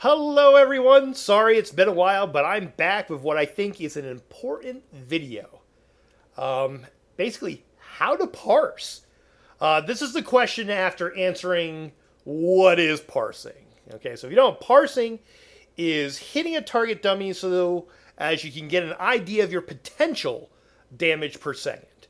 Hello everyone, sorry it's been a while, but I'm back with what I think is an important video. Basically, how to parse. This is the question after answering what is parsing. Okay, so if you don't know, parsing is hitting a target dummy so as you can get an idea of your potential damage per second.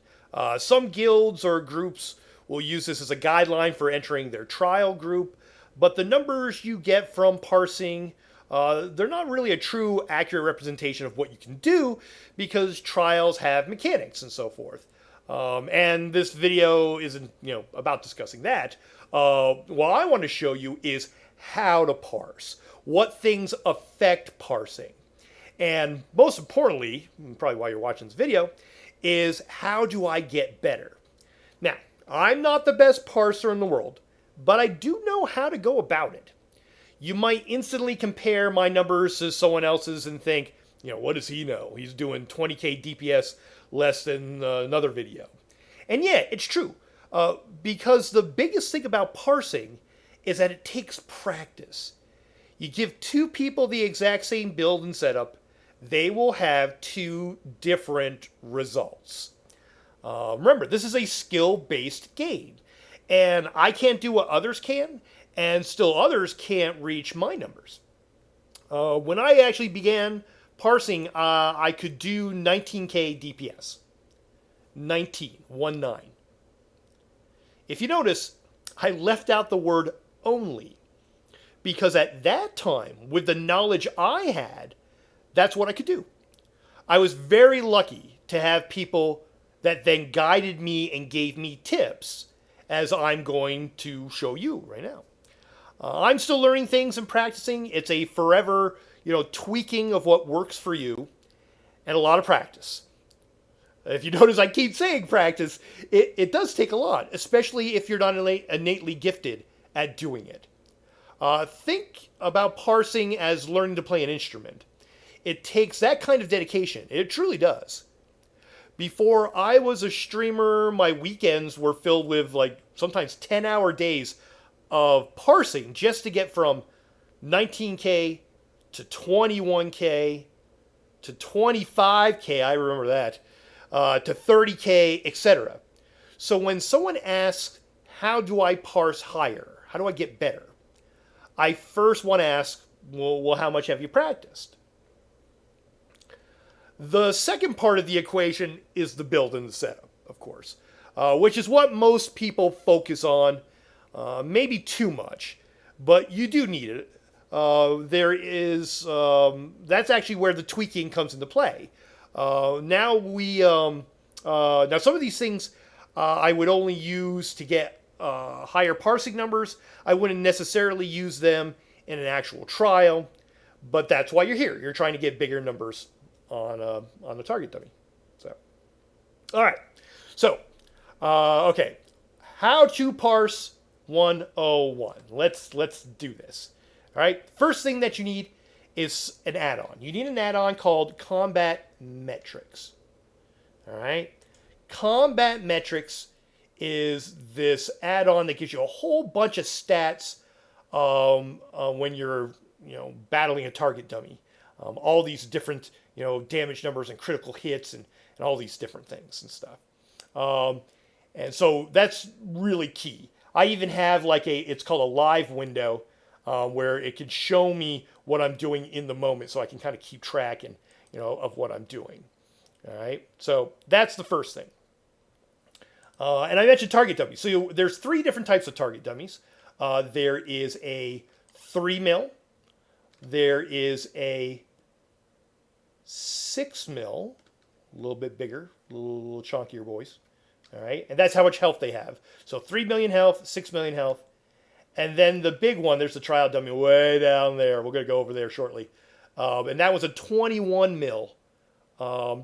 Some guilds or groups will use this as a guideline for entering their trial group, but the numbers you get from parsing, they're not really a true accurate representation of what you can do because trials have mechanics and so forth. And this video isn't about discussing that. What I want to show you is how to parse, what things affect parsing, and most importantly, probably why you're watching this video, is how do I get better? Now, I'm not the best parser in the world, but I do know how to go about it. You might instantly compare my numbers to someone else's and think, what does he know? He's doing 20k DPS less than another video. And yeah, it's true. Because the biggest thing about parsing is that it takes practice. You give two people the exact same build and setup, they will have two different results. Remember, this is a skill-based game. And I can't do what others can, and still others can't reach my numbers. When I actually began parsing, I could do 19k DPS. 19, 1-9. If you notice, I left out the word only. Because at that time, with the knowledge I had, that's what I could do. I was very lucky to have people that then guided me and gave me tips, as I'm going to show you right now. I'm still learning things and practicing. It's a forever, tweaking of what works for you, and a lot of practice. If you notice, I keep saying practice. It does take a lot, especially if you're not innately gifted at doing it. Think about parsing as learning to play an instrument. It takes that kind of dedication. It truly does. Before I was a streamer, my weekends were filled with sometimes 10-hour days of parsing just to get from 19k to 21k to 25k, I remember that, to 30k, etc. So when someone asks, how do I parse higher? How do I get better? I first want to ask, well, how much have you practiced? The second part of the equation is the build and the setup, of course, which is what most people focus on, maybe too much, but you do need it. That's actually where the tweaking comes into play. Now some of these things I would only use to get higher parsing numbers. I wouldn't necessarily use them in an actual trial, but that's why you're here. You're trying to get bigger numbers on the target dummy. So, all right. So, okay, how to parse 101. Let's do this. All right. First thing that you need is an add-on. You need an add-on called Combat Metrics. All right. Combat Metrics is this add-on that gives you a whole bunch of stats when you're battling a target dummy. All these different damage numbers and critical hits and all these different things and stuff. And so that's really key. I even have it's called a live window where it can show me what I'm doing in the moment so I can kind of keep track of what I'm doing. All right. So that's the first thing. And I mentioned target dummies. So there's three different types of target dummies. There is a 3 mil. There is a 6 mil, a little bit bigger, a little chunkier boys. All right, and that's how much health they have. So 3 million health, 6 million health, and then the big one. There's the trial dummy way down there. We're gonna go over there shortly, and that was a 21 mil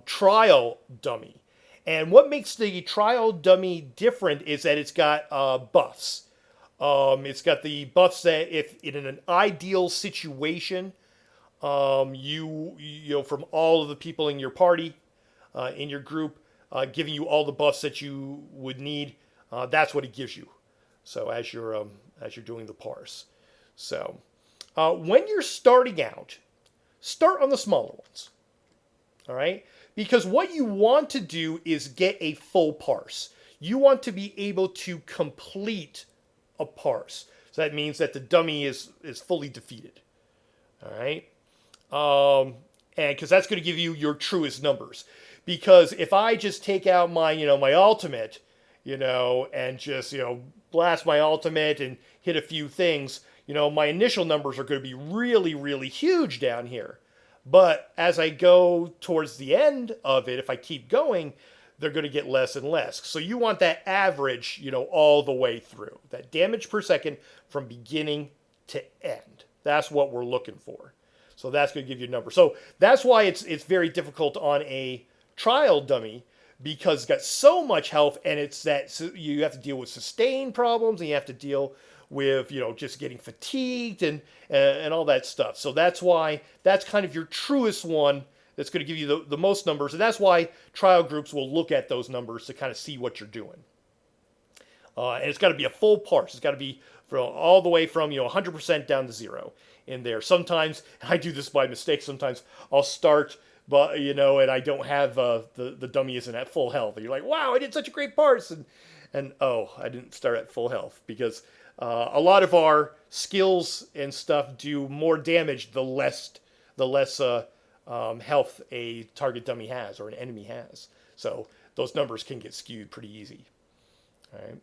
trial dummy. And what makes the trial dummy different is that it's got buffs. It's got the buffs that if in an ideal situation, from all of the people in your party, in your group, giving you all the buffs that you would need, that's what it gives you. So as you're doing the parse, so when you're starting out, start on the smaller ones. All right? Because what you want to do is get a full parse. You want to be able to complete a parse. So that means that the dummy is fully defeated. All right? And because that's going to give you your truest numbers. Because if I just take out my, my ultimate, and just, blast my ultimate and hit a few things, my initial numbers are going to be really, really huge down here. But as I go towards the end of it, if I keep going, they're going to get less and less. So you want that average, all the way through. That damage per second from beginning to end. That's what we're looking for. So that's going to give you a number. So that's why it's very difficult on a trial dummy, because it's got so much health, and it's that so you have to deal with sustain problems, and you have to deal with just getting fatigued and all that stuff. So that's why that's kind of your truest one that's going to give you the most numbers, and that's why trial groups will look at those numbers to kind of see what you're doing. And it's got to be a full parse. It's got to be from all the way from 100% down to 0 in there. Sometimes I do this by mistake. Sometimes I'll start, but and I don't have the dummy isn't at full health. And you're like, wow, I did such a great parse, and oh, I didn't start at full health, because a lot of our skills and stuff do more damage the less health a target dummy has or an enemy has. So those numbers can get skewed pretty easy. All right.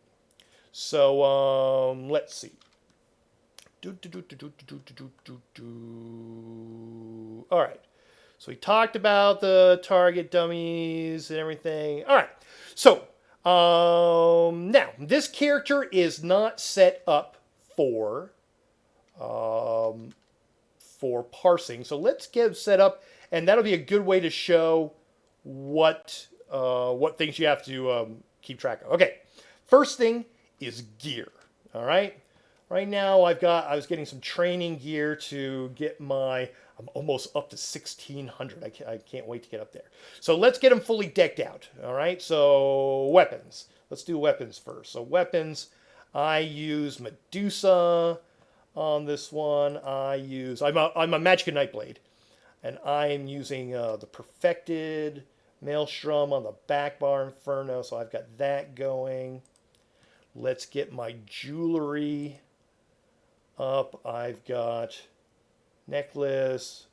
So let's see. All right. So we talked about the target dummies and everything. All right. So now this character is not set up for parsing. So let's get it set up, and that'll be a good way to show what things you have to keep track of. Okay. First thing is gear. All right. Right now I was getting some training gear to get I'm almost up to 1600. I can't wait to get up there. So let's get them fully decked out. All right. So weapons. Let's do weapons first. So weapons, I use Medusa on this one. I'm a Magica Nightblade, and I am using the Perfected Maelstrom on the back bar Inferno. So I've got that going. Let's get my jewelry up. I've got necklace.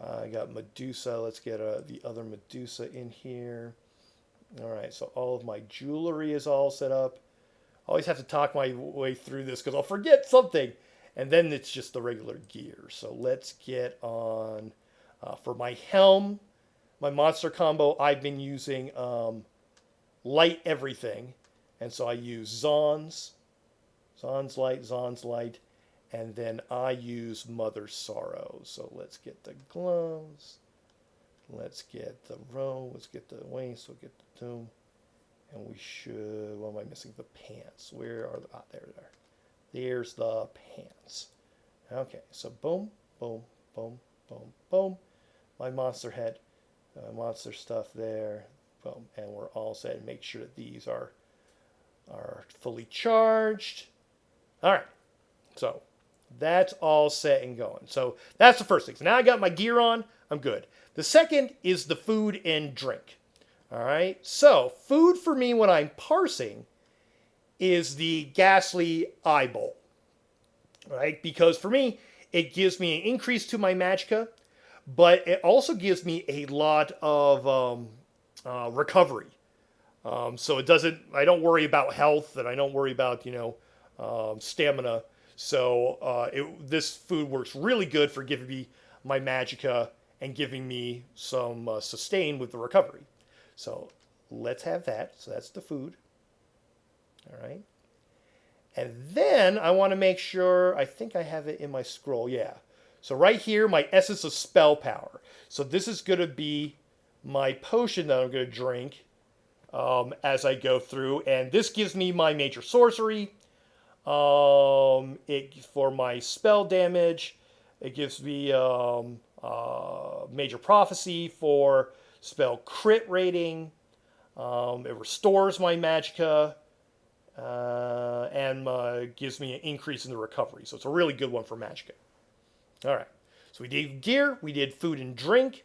I got Medusa. Let's get the other Medusa in here. All right, so all of my jewelry is all set up. I always have to talk my way through this because I'll forget something. And then it's just the regular gear. So let's get on, for my helm, my monster combo, I've been using Light Everything. And so I use Zon's Light, and then I use Mother's Sorrow. So let's get the gloves, let's get the robe, let's get the waist, we'll get the tomb, and we should, what am I missing? The pants. Where are there they are. There's the pants. Okay, so boom, boom, boom, boom, boom. My monster head, monster stuff there, boom, and we're all set. And make sure that these are fully charged. All right, so that's all set and going. So that's the first thing. So now I got my gear on, I'm good. The second is the food and drink. All right, so food for me when I'm parsing is the Ghastly Eye Bowl. All right, because for me, it gives me an increase to my magicka, but it also gives me a lot of recovery. So I don't worry about health, and I don't worry about, stamina. So this food works really good for giving me my magicka and giving me some sustain with the recovery. So let's have that. So that's the food. All right. And then I want to make sure, I think I have it in my scroll. Yeah. So right here, my Essence of Spell Power. So this is going to be my potion that I'm going to drink as I go through, and this gives me my major sorcery. For my spell damage, it gives me major prophecy for spell crit rating. It restores my magicka, and gives me an increase in the recovery. So it's a really good one for magicka. All right. So we did gear, we did food and drink.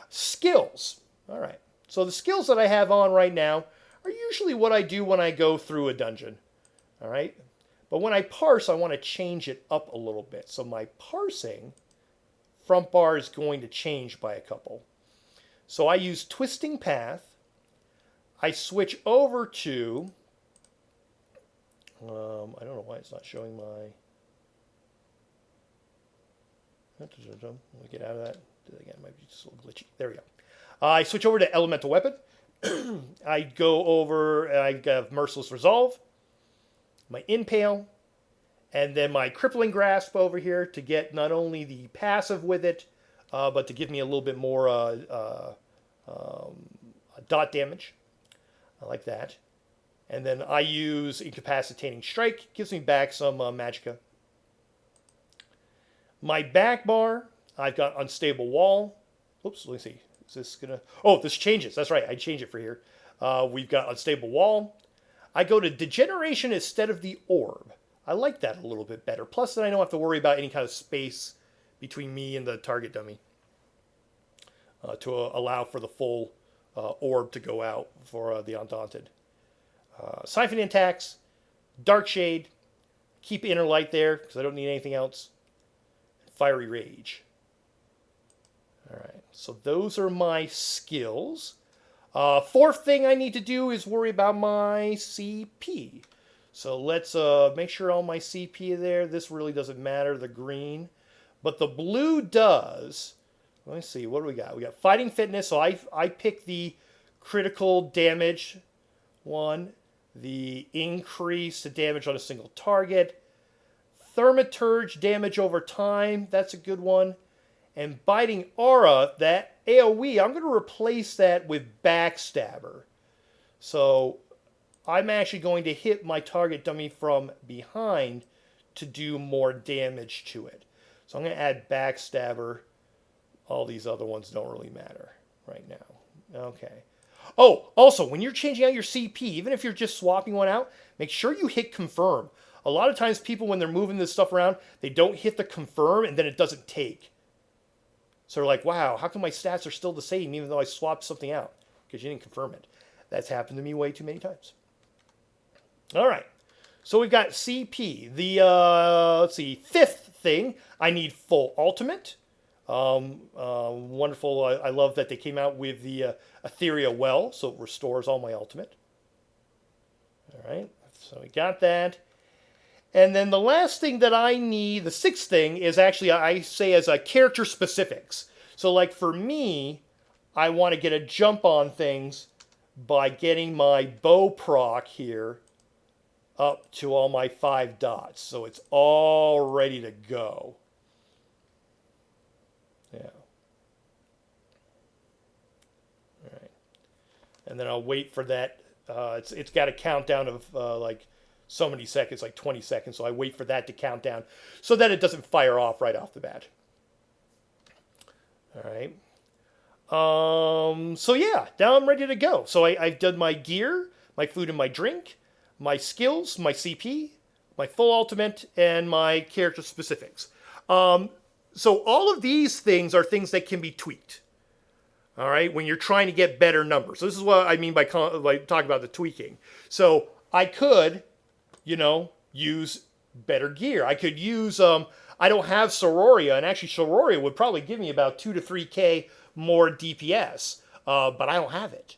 Skills. All right. So the skills that I have on right now are usually what I do when I go through a dungeon. All right. But when I parse, I want to change it up a little bit. So my parsing front bar is going to change by a couple. So I use twisting path. I switch over to, I don't know why it's not showing my, let me get out of that. Again, it might be just a little glitchy. There we go. I switch over to elemental weapon. I go over, I have merciless resolve, my impale, and then my crippling grasp over here to get not only the passive with it, but to give me a little bit more dot damage. I like that. And then I use incapacitating strike, gives me back some magicka. My back bar, I've got unstable wall. Oops, let me see. Is this gonna? Oh, this changes. That's right. I change it for here. We've got unstable wall. I go to degeneration instead of the orb. I like that a little bit better. Plus, then I don't have to worry about any kind of space between me and the target dummy to allow for the full orb to go out for the Undaunted. Siphoning attacks, Dark Shade, keep Inner Light there because I don't need anything else. Fiery Rage. All right, so those are my skills. Fourth thing I need to do is worry about my CP. So let's make sure all my CP are there. This really doesn't matter, the green. But the blue does. Let me see, what do we got? We got Fighting Fitness, so I pick the critical damage one, the increase to damage on a single target, Thaumaturge damage over time, that's a good one. And Biting Aura, that AoE, I'm going to replace that with Backstabber. So I'm actually going to hit my target dummy from behind to do more damage to it. So I'm going to add Backstabber. All these other ones don't really matter right now. Okay. Oh, also, when you're changing out your CP, even if you're just swapping one out, make sure you hit confirm. A lot of times people, when they're moving this stuff around, they don't hit the confirm and then it doesn't take. So they're like, wow, how come my stats are still the same even though I swapped something out? Because you didn't confirm it. That's happened to me way too many times. All right. So we've got CP. The, let's see, fifth thing, I need full ultimate. Wonderful. I love that they came out with the Ethereal Well, so it restores all my ultimate. All right. So we got that. And then the last thing that I need, the sixth thing, is actually, I say as a character specifics. So like for me, I want to get a jump on things by getting my bow proc here up to all my 5 dots. So it's all ready to go. Yeah. All right. And then I'll wait for that. It's got a countdown of like so many seconds, like 20 seconds. So I wait for that to count down so that it doesn't fire off right off the bat. All right. So yeah, now I'm ready to go. So I've done my gear, my food and my drink, my skills, my CP, my full ultimate, and my character specifics. So all of these things are things that can be tweaked. All right, when you're trying to get better numbers. So this is what I mean by talking about the tweaking. So I could, use better gear. I could use, I don't have Sororia, and actually Sororia would probably give me about 2 to 3K more DPS, but I don't have it.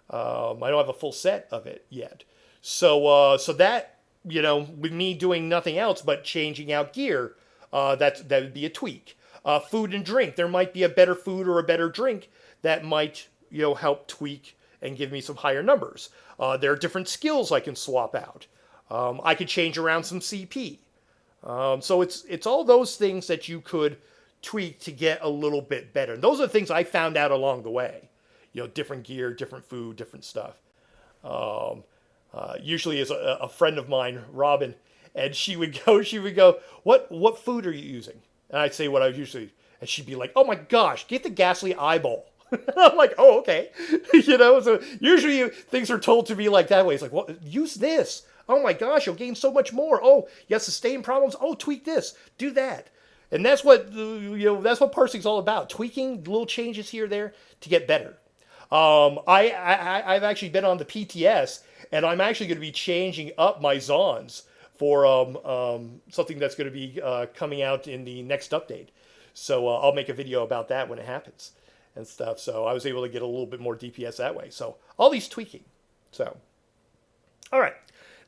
I don't have a full set of it yet. So that, with me doing nothing else but changing out gear, that would be a tweak. Food and drink, there might be a better food or a better drink that might, help tweak and give me some higher numbers. There are different skills I can swap out. I could change around some CP. So it's all those things that you could tweak to get a little bit better. And those are the things I found out along the way. Different gear, different food, different stuff. Usually is a friend of mine, Robin, and she would go, what food are you using? And I'd say what I usually, and she'd be like, oh my gosh, get the ghastly eyeball. I'm like, oh, okay. So usually things are told to me like that way. It's like, well, use this. Oh my gosh, you'll gain so much more. Oh, you have sustain problems. Oh, tweak this. Do that. And that's what that's what parsing's all about. Tweaking little changes here or there to get better. I've actually been on the PTS, and I'm actually going to be changing up my zons for something that's going to be coming out in the next update. So I'll make a video about that when it happens and stuff. So I was able to get a little bit more DPS that way. So all these tweaking. So all right.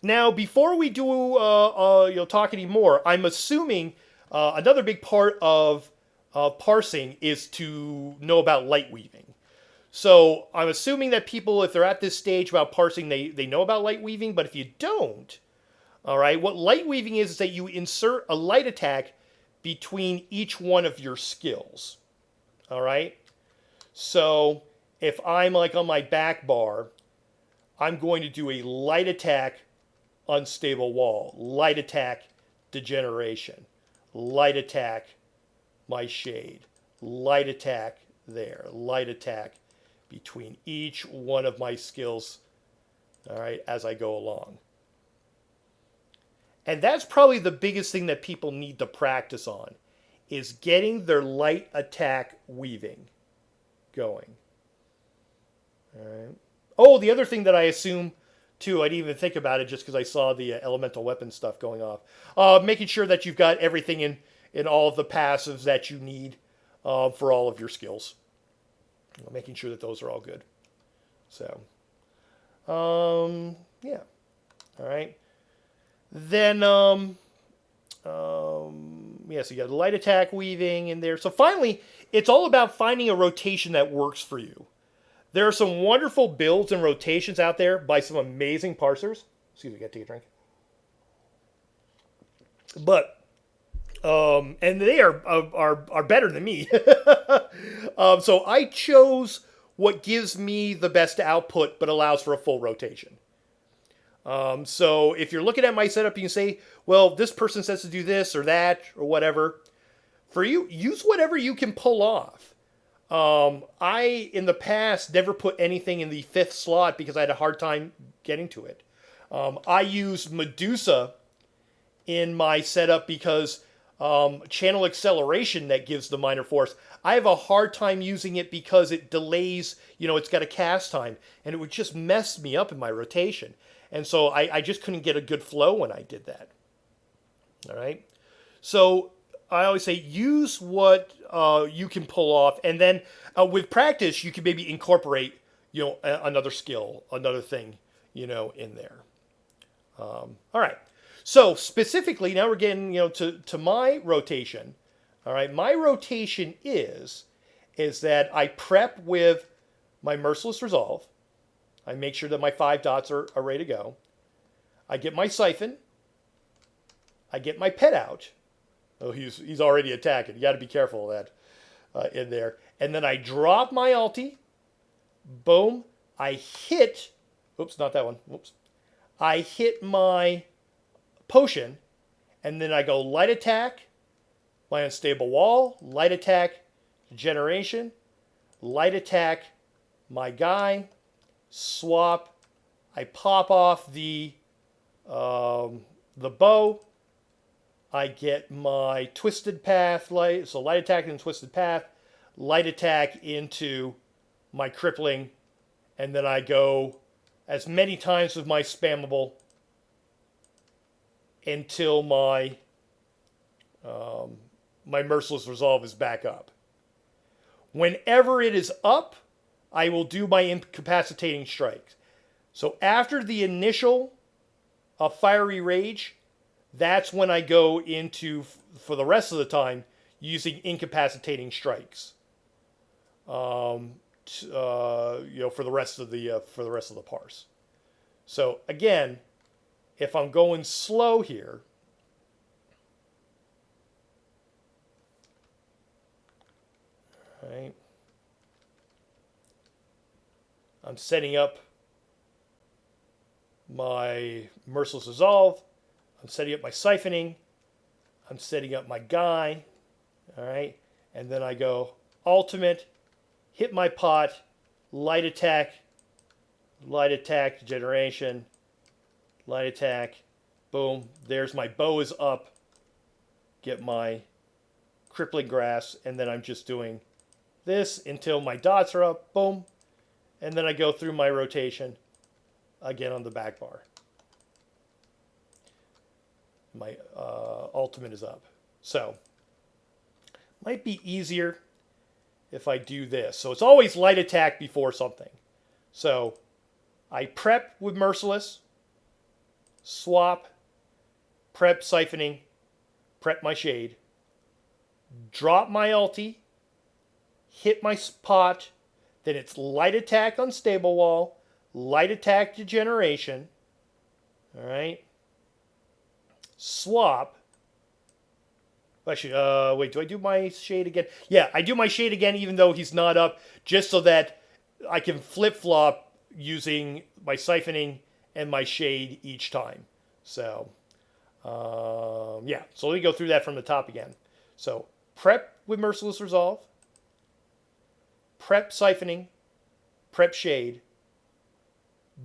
Now before we do talk anymore, I'm assuming another big part of parsing is to know about light weaving. So I'm assuming that people, if they're at this stage about parsing, they know about light weaving. But if you don't, all right, what light weaving is that you insert a light attack between each one of your skills. All right. So if I'm like on my back bar, I'm going to do a light attack, unstable wall, light attack, degeneration, light attack, my shade, light attack there, light attack between each one of my skills, all right, as I go along. And that's probably the biggest thing that people need to practice on, is getting their light attack weaving going. All right. Oh, the other thing that I assume, too, I didn't even think about it just because I saw the elemental weapon stuff going off. Making sure that you've got everything in all of the passives that you need for all of your skills. Making sure that those are all good. So, yeah. All right. Then, yeah, so you got the light attack weaving in there. So finally, it's all about finding a rotation that works for you. There are some wonderful builds and rotations out there by some amazing parsers. Excuse me, I gotta take a drink. But and they are better than me. So I chose what gives me the best output, but allows for a full rotation. So if you're looking at my setup, you can say, well, this person says to do this or that or whatever. For you, use whatever you can pull off. I, in the past, never put anything in the 5th slot because I had a hard time getting to it. I used Medusa in my setup because channel acceleration that gives the minor force. I have a hard time using it because it delays, it's got a cast time, and it would just mess me up in my rotation. And so I just couldn't get a good flow when I did that. All right. So I always say use what you can pull off, and then with practice you can maybe incorporate another skill, another thing in there. All right. So specifically, now we're getting to my rotation. All right, my rotation is that I prep with my Merciless Resolve. I make sure that my 5 dots are ready to go. I get my Siphon. I get my Pet out. Oh, he's already attacking. You got to be careful of that in there. And then I drop my ulti. Boom. I hit. Oops, not that one. Whoops. I hit my potion, and then I go light attack, my unstable wall, light attack, degeneration, light attack, my guy, swap. I pop off the bow. I get my twisted path light, so light attack and twisted path, light attack into my crippling, and then I go as many times with my spammable until my my Merciless Resolve is back up. Whenever it is up, I will do my incapacitating strikes. So after the initial Fiery Rage, that's when I go into, for the rest of the time, using incapacitating strikes. For the rest of the parse. So again, if I'm going slow here, right, I'm setting up my Merciless Resolve, I'm setting up my Siphoning, I'm setting up my guy, all right, and then I go ultimate, hit my pot, light attack, degeneration, light attack, boom, there's my bow is up, get my crippling grass, and then I'm just doing this until my dots are up, boom, and then I go through my rotation again on the back bar. My ultimate is up. So, might be easier if I do this. So it's always light attack before something. So I prep with Merciless, swap, prep siphoning, prep my shade, drop my ulti, hit my pot, then it's light attack on stable wall, light attack degeneration, all right, swap. Actually, wait, do I do my shade again? Yeah, I do my shade again even though he's not up, just so that I can flip-flop using my siphoning and my shade each time. So, yeah, so let me go through that from the top again. So, prep with Merciless Resolve, prep siphoning, prep shade,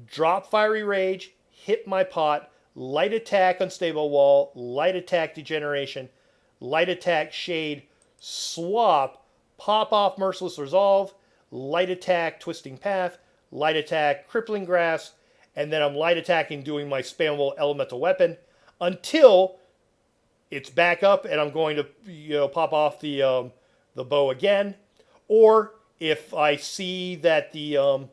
drop Fiery Rage, hit my pot, light attack Unstable Wall, light attack Degeneration, light attack shade, swap, pop off Merciless Resolve, light attack Twisting Path, light attack Crippling Grass, and then I'm light attacking doing my spammable elemental weapon until it's back up and I'm going to pop off the bow again. Or if I see that the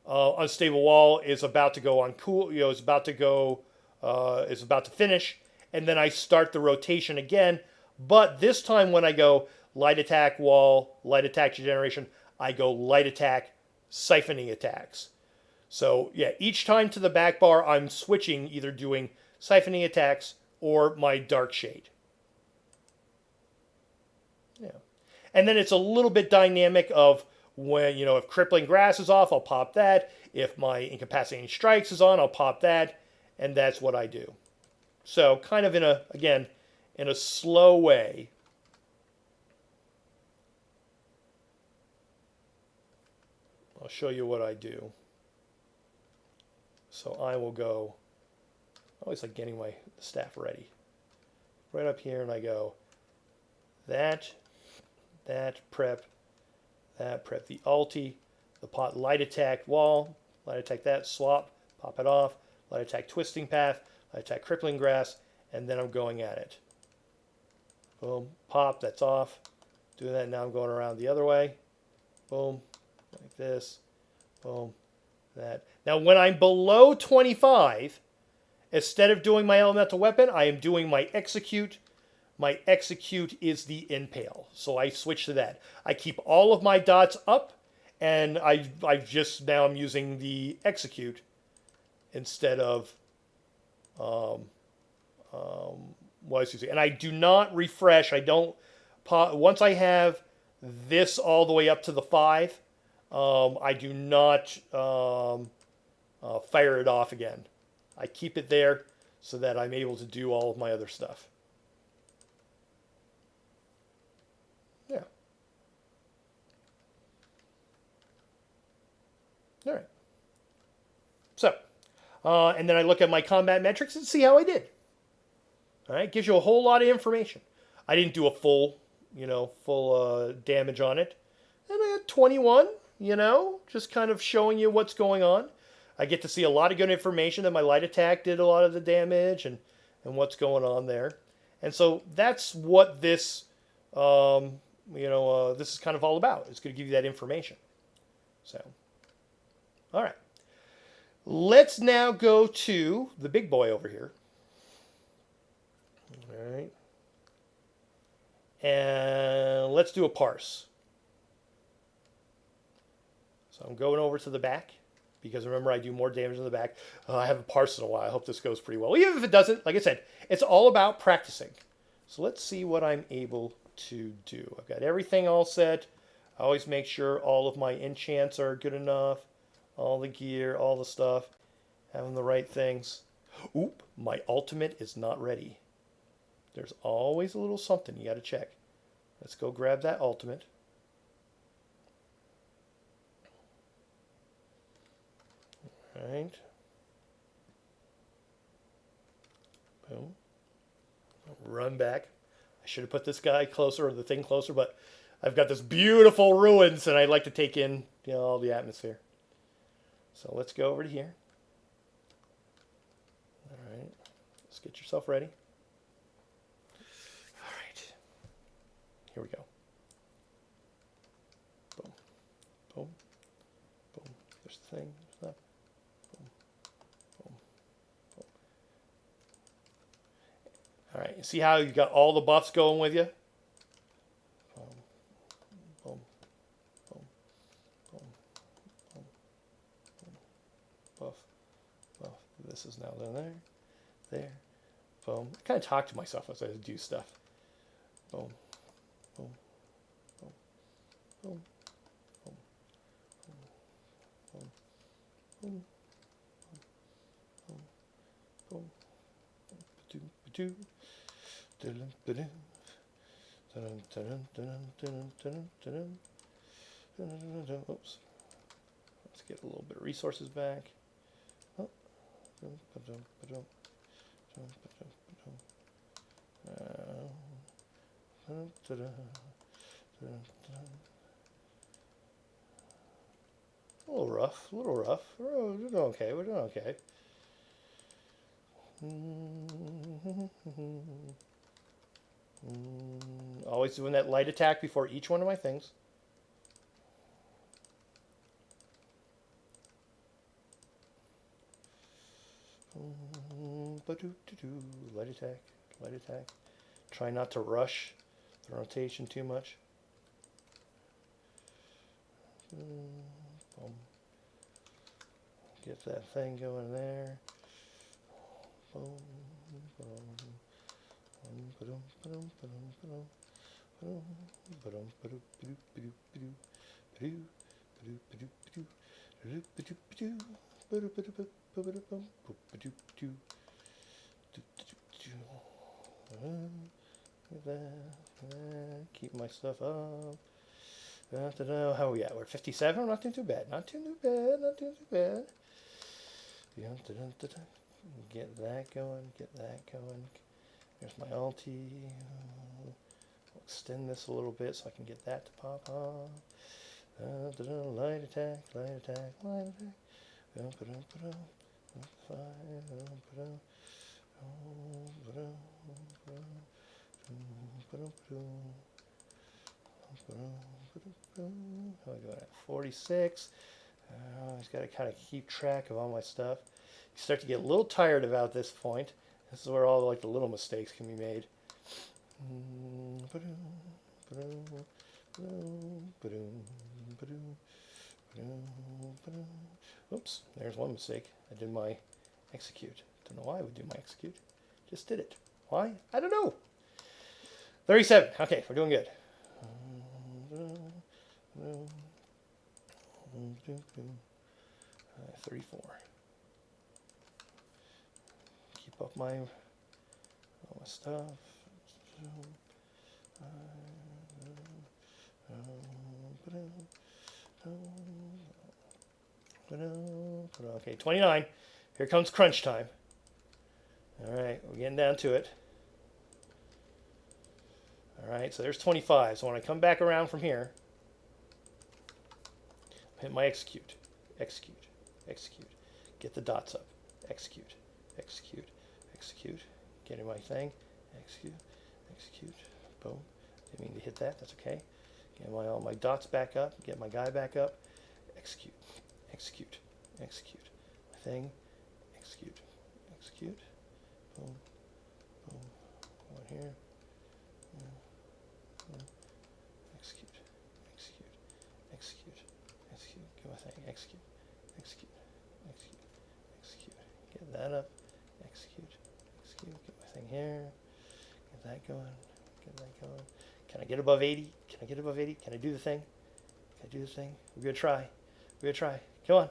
unstable wall is about to go on cool, is about to finish, and then I start the rotation again. But this time when I go light attack wall, light attack degeneration, I go light attack siphoning attacks. So yeah, each time to the back bar, I'm switching, either doing siphoning attacks or my dark shade. Yeah. And then it's a little bit dynamic of when, if crippling grass is off, I'll pop that. If my incapacitating strikes is on, I'll pop that. And that's what I do. So kind of in a slow way. I'll show you what I do. So I will go, I always like getting my staff ready. Right up here, and I go that, prep, the ulti, the pot light attack wall, light attack that, swap, pop it off, light attack Twisting Path, light attack Crippling Grass, and then I'm going at it. Boom, pop, that's off. Doing that, now I'm going around the other way. Boom, like this. Boom, that. Now when I'm below 25, instead of doing my elemental weapon, I am doing my execute. My execute is the impale. So I switch to that. I keep all of my dots up, and I'm using the execute instead of what I was using. And I do not refresh. I don't once I have this all the way up to the 5, I do not fire it off again. I keep it there so that I'm able to do all of my other stuff. Yeah. All right. So, and then I look at my combat metrics and see how I did. All right, gives you a whole lot of information. I didn't do a full damage on it, and I had 21. Just kind of showing you what's going on. I get to see a lot of good information that my light attack did a lot of the damage and what's going on there. And so that's what this, this is kind of all about. It's going to give you that information. So, all right. Let's now go to the big boy over here. All right. And let's do a parse. So I'm going over to the back, because remember I do more damage in the back. I haven't parsed in a while. I hope this goes pretty well. Even if it doesn't, like I said, it's all about practicing. So let's see what I'm able to do. I've got everything all set. I always make sure all of my enchants are good enough. All the gear, all the stuff. Having the right things. Oop, my ultimate is not ready. There's always a little something you got to check. Let's go grab that ultimate. All right. Boom. Run back. I should have put this guy closer or the thing closer, but I've got this beautiful ruins and I'd like to take in, you know, all the atmosphere. So let's go over to here. All right, let's get yourself ready. All right, here we go. Boom, boom, boom. There's the thing. There's that. Boom, boom, boom. All right, you see how you got all the buffs going with you? Boom, boom, boom, boom, boom, boom. Buff, buff. This is now down there, there. Boom. I kind of talk to myself as I do stuff. Boom, boom, boom, boom, boom, boom, boom, boom, boom, boom. Oops. Let's get a little bit of resources back. Oh. A little rough, a little rough. We're doing okay, we're doing okay. Always doing that light attack before each one of my things. Light attack, light attack. Try not to rush the rotation too much. Boom. Get that thing going there. Boom, boom. Keep my stuff up. How are we at? We're 57. Not doing too bad. Not too bad. Not doing too bad. Get that going. Get that going. There's my ulti. I'll extend this a little bit so I can get that to pop off. Light attack. Light attack. Light attack. How are we doing at 46? I just got to kind of keep track of all my stuff. You start to get a little tired about this point. This is where all like the little mistakes can be made. Oops, there's one mistake. I did my execute. Don't know why I would do my execute. Just did it. Why? I don't know. 37. Okay, we're doing good. 34. Keep up all my stuff. Okay, 29. Here comes crunch time. All right, we're getting down to it. All right, so there's 25. So when I come back around from here, hit my execute, execute, execute. Get the dots up. Execute, execute, execute. Getting my thing. Execute, execute. Boom. Didn't mean to hit that. That's okay. Get all my dots back up. Get my guy back up. Execute, execute, execute. My thing. Execute, execute. Boom, boom. One here. Execute, execute, execute, execute. Get my thing. Execute, execute, execute, execute. Get that up. Execute, execute. Get my thing here. Get that going. Get that going. Can I get above 80? Can I get above 80? Can I do the thing? Can I do the thing? We're gonna try. We're gonna try. Come on.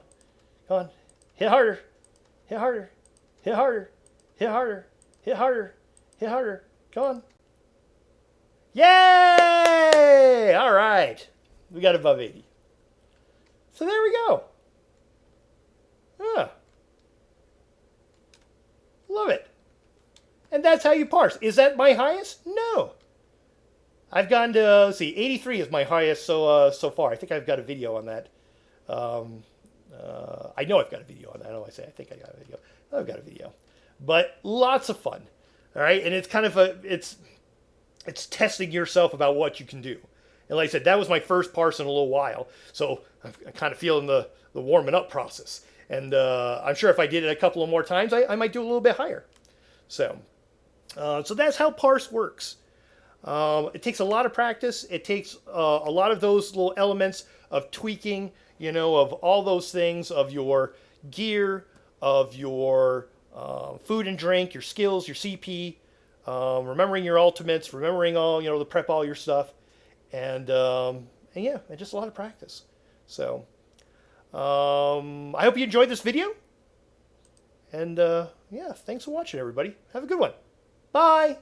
Come on. Hit harder. Hit harder. Hit harder. Hit harder. Hit harder. Hit harder. Come on. Yay! All right. We got above 80. So there we go. Love it. And that's how you parse. Is that my highest? No. I've gotten to, let's see, 83 is my highest so far. I think I've got a video on that. Um, I know I've got a video on that. I know I say I think I got a video. I've got a video. But lots of fun. All right, and it's kind of it's testing yourself about what you can do. And like I said, that was my first parse in a little while, so I'm kind of feeling the warming up process. And I'm sure if I did it a couple of more times, I might do a little bit higher. So, so that's how parse works. It takes a lot of practice. It takes a lot of those little elements of tweaking, you know, of all those things, of your gear, of your food and drink, your skills, your CP, remembering your ultimates, remembering all, you know, to prep all your stuff, and yeah, and just a lot of practice. So I hope you enjoyed this video, and yeah, thanks for watching, everybody. Have a good one. Bye.